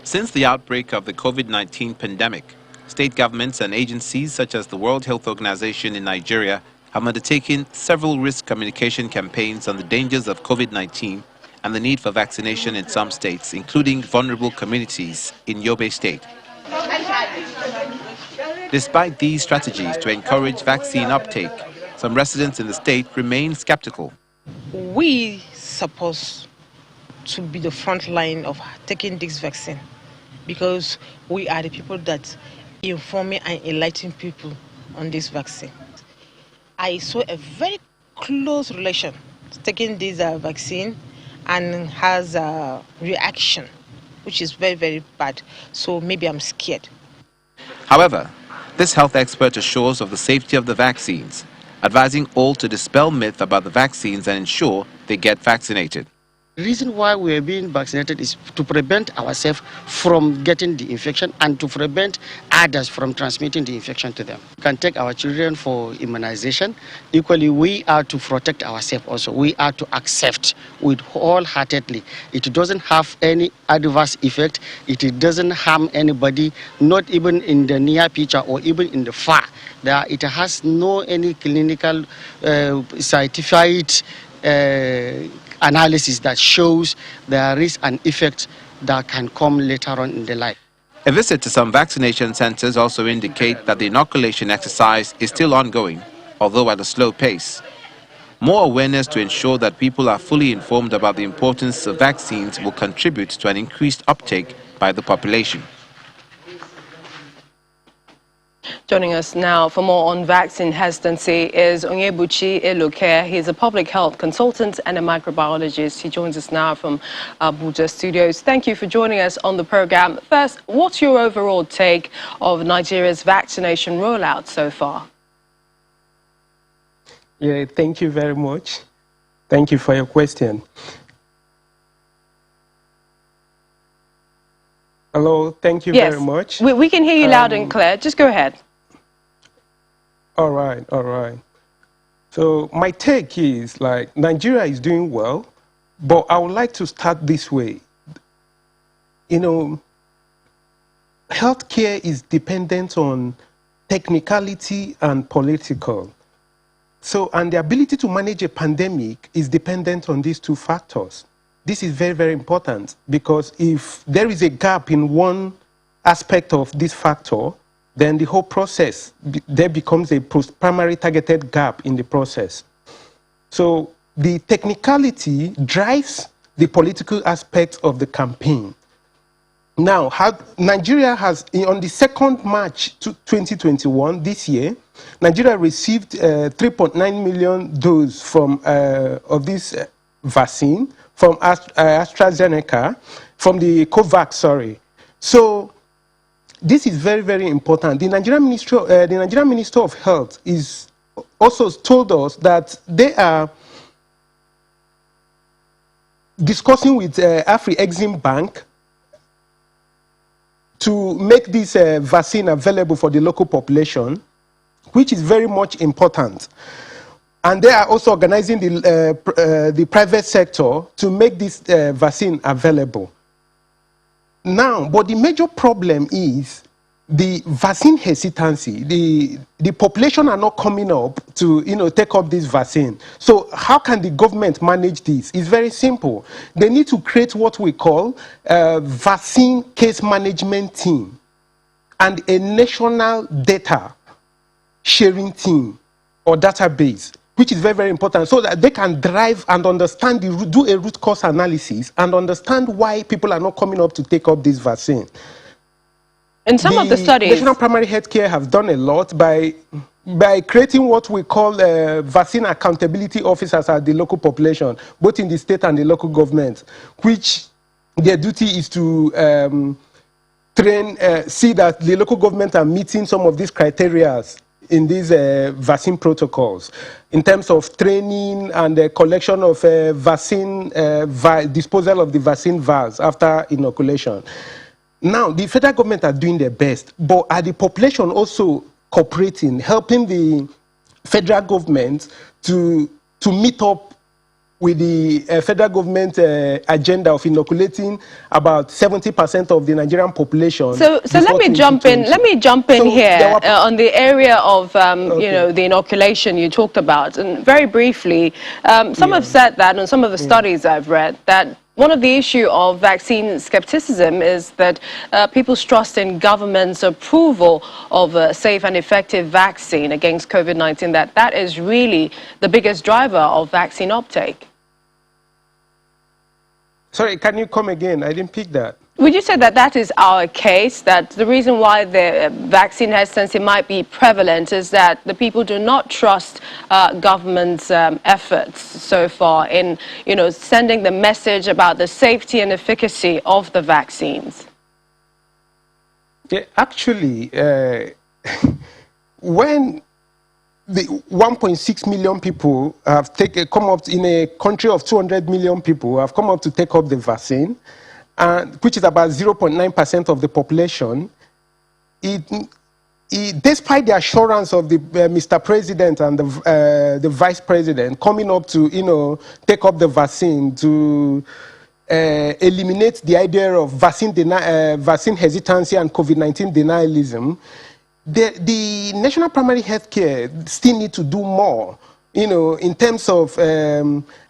Since the outbreak of the COVID-19 pandemic, state governments and agencies such as the World Health Organization in Nigeria have undertaken several risk communication campaigns on the dangers of COVID-19 and the need for vaccination in some states, including vulnerable communities in Yobe State. Despite these strategies to encourage vaccine uptake, some residents in the state remain skeptical. We supposed to be the front line of taking this vaccine because we are the people that inform and enlighten people on this vaccine. I saw a very close relation to taking this vaccine and has a reaction, which is very, very bad. So maybe I'm scared. However, this health expert assures of the safety of the vaccines, advising all to dispel myth about the vaccines and ensure they get vaccinated. The reason why we are being vaccinated is to prevent ourselves from getting the infection and to prevent others from transmitting the infection to them. We can take our children for immunization. Equally, we are to protect ourselves also. We are to accept with wholeheartedly. It doesn't have any adverse effect. It doesn't harm anybody, not even in the near future or even in the far. It has no any clinical scientific analysis that shows there is an effect that can come later on in the life. A visit to some vaccination centers also indicate that the inoculation exercise is still ongoing, although at a slow pace. More awareness to ensure that people are fully informed about the importance of vaccines will contribute to an increased uptake by the population. Joining us now for more on vaccine hesitancy is Onyebuchi Eloke. He's a public health consultant and a microbiologist. He joins us now from Abuja studios. Thank you for joining us on the program. First, what's your overall take of Nigeria's vaccination rollout so far? Yeah, thank you very much. Thank you for your question. Hello, thank you very much. We can hear you loud and clear. Just go ahead. All right, all right. So my take is like Nigeria is doing well, but I would like to start this way. You know, healthcare is dependent on technicality and political. So, and the ability to manage a pandemic is dependent on these two factors. This is very, very important because if there is a gap in one aspect of this factor, then the whole process, there becomes a primary targeted gap in the process. So the technicality drives the political aspect of the campaign. Now, Nigeria has, on the 2nd March 2021, this year, Nigeria received 3.9 million doses from, of this vaccine from AstraZeneca, from the COVAX, sorry. So this is very, very important. The Nigerian Minister of Health is also told us that they are discussing with Afri-Exim Bank to make this vaccine available for the local population, which is very much important. And they are also organizing the private sector to make this vaccine available. Now, but the major problem is the vaccine hesitancy. The population are not coming up to take up this vaccine. So how can the government manage this? It's very simple. They need to create what we call a vaccine case management team and a national data sharing team or database, which is very, very important, so that they can drive and understand, do a root cause analysis and understand why people are not coming up to take up this vaccine. In some of the studies, National Primary Healthcare have done a lot by creating what we call vaccine accountability officers at the local population, both in the state and the local government, which their duty is to see that the local government are meeting some of these criteria in these vaccine protocols, in terms of training and the collection of vaccine, disposal of the vaccine vials after inoculation. Now, the federal government are doing their best, but are the population also cooperating, helping the federal government to meet up with the federal government agenda of inoculating about 70% of the Nigerian population. So let me jump in. Let me jump in here on the area of you know, the inoculation you talked about, and very briefly, some have said that, and some of the studies I've read, that one of the issue of vaccine skepticism is that people's trust in government's approval of a safe and effective vaccine against COVID-19, that is really the biggest driver of vaccine uptake. Sorry, can you come again? I didn't pick that. Would you say that that is our case, that the reason why the vaccine hesitancy might be prevalent is that the people do not trust government's efforts so far in, you know, sending the message about the safety and efficacy of the vaccines? Yeah, actually, when the 1.6 million people have come up in a country of 200 million people have come up to take up the vaccine, which is about 0.9% of the population. Despite the assurance of the Mr. President and the Vice President coming up to, you know, take up the vaccine to eliminate the idea of vaccine hesitancy and COVID-19 denialism, the national primary health care still need to do more, you know, in terms of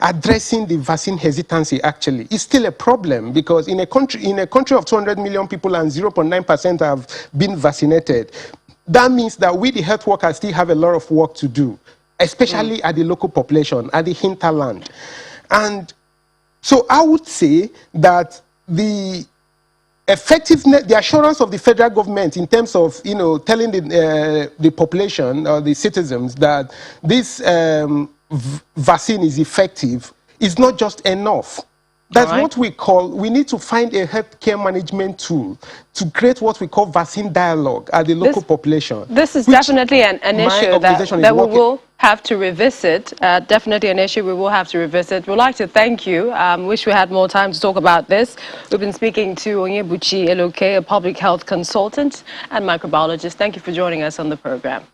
addressing the vaccine hesitancy. Actually, it's still a problem because in a country of 200 million people and 0.9% have been vaccinated, that means that we, the health workers, still have a lot of work to do, especially at the local population, at the hinterland. And so I would say that the effectiveness, the assurance of the federal government in terms of, you know, telling the population or the citizens that this vaccine is effective is not just enough. That's what we call, we need to find a healthcare management tool to create what we call vaccine dialogue at the local population. This is definitely an issue that we will have to revisit, definitely an issue we will have to revisit. We'd like to thank you. Wish we had more time to talk about this. We've been speaking to Onyebuchi Eloke, a public health consultant and microbiologist. Thank you for joining us on the program.